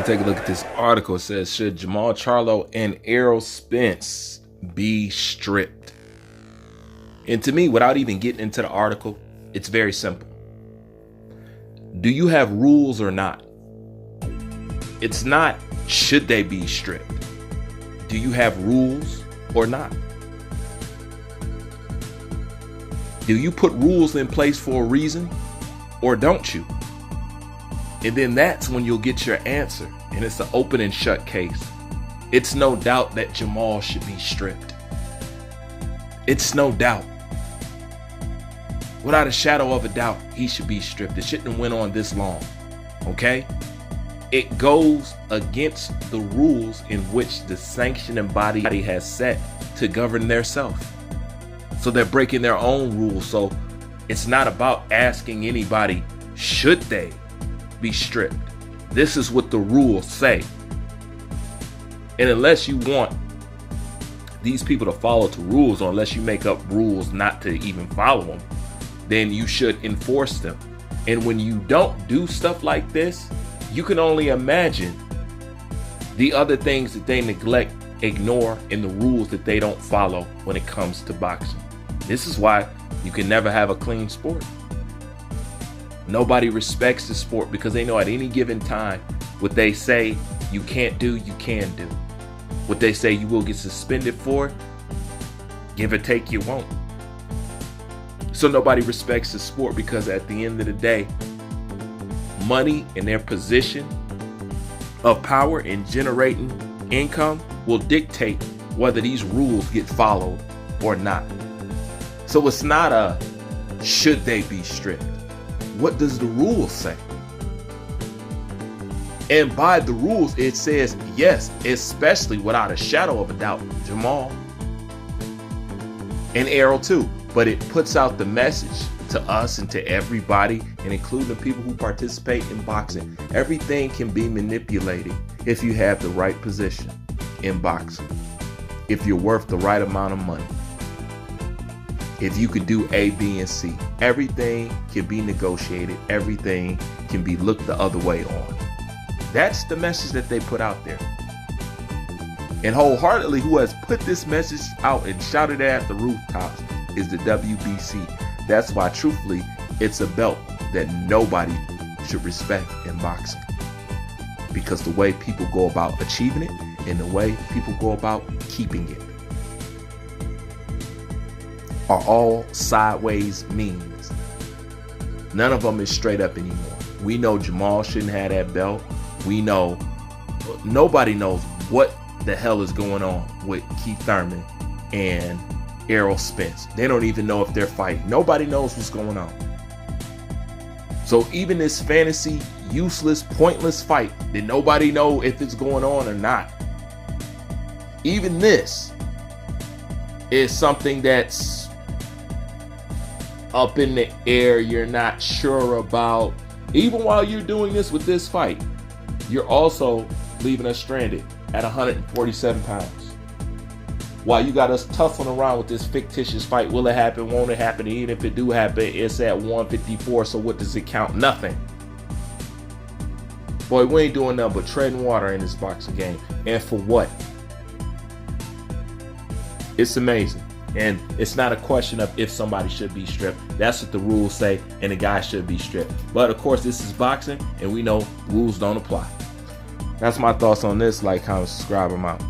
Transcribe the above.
We'll take a look at this article. It says, should Jamall, Charlo, and Eroll Spence be stripped? And to me, without even getting into the article, it's very simple. Do you have rules or not? It's not, should they be stripped? Do you have rules or not? Do you put rules in place for a reason or don't you? And then that's when you'll get your answer. And it's an open and shut case. It's no doubt that Jamall should be stripped. It's no doubt. Without a shadow of a doubt, he should be stripped. It shouldn't have went on this long. Okay? It goes against the rules in which the sanctioning body has set to govern their self. So they're breaking their own rules. So it's not about asking anybody, should they be stripped? This is what the rules say. And unless you want these people to follow to rules, or unless you make up rules not to even follow them, then you should enforce them. And when you don't do stuff like this, you can only imagine the other things that they neglect, ignore, and the rules that they don't follow when it comes to boxing. This is why you can never have a clean sport. Nobody respects the sport because they know at any given time what they say you can't do, you can do. What they say you will get suspended for, give or take, you won't. So nobody respects the sport because at the end of the day, money and their position of power in generating income will dictate whether these rules get followed or not. So it's not a should they be stripped. What does the rules say? And by the rules, it says yes, especially without a shadow of a doubt, Jamall and Eroll too. But it puts out the message to us and to everybody, and including the people who participate in boxing. Everything can be manipulated if you have the right position in boxing. If you're worth the right amount of money. If you could do A, B, and C. Everything can be negotiated. Everything can be looked the other way on. That's the message that they put out there. And wholeheartedly, who has put this message out and shouted it at the rooftops is the WBC. That's why, truthfully, it's a belt that nobody should respect in boxing. Because the way people go about achieving it and the way people go about keeping it are all sideways means. None of them is straight up anymore. We know Jamall shouldn't have that belt. We know nobody knows what the hell is going on with Keith Thurman and Eroll Spence. They don't even know if they're fighting. Nobody knows what's going on. So even this fantasy, useless, pointless fight that nobody know if it's going on or not, even this is something that's up in the air, you're not sure about. Even while you're doing this with this fight, you're also leaving us stranded at 147 pounds. While you got us tussling around with this fictitious fight, will it happen, won't it happen? Even if it do happen, it's at 154, so what does it count? Nothing. Boy, we ain't doing nothing but treading water in this boxing game. And for what? It's amazing. And it's not a question of if somebody should be stripped. That's what the rules say, and the guy should be stripped. But of course, this is boxing, and we know rules don't apply. That's my thoughts on this. Like, comment, subscribe, I'm out.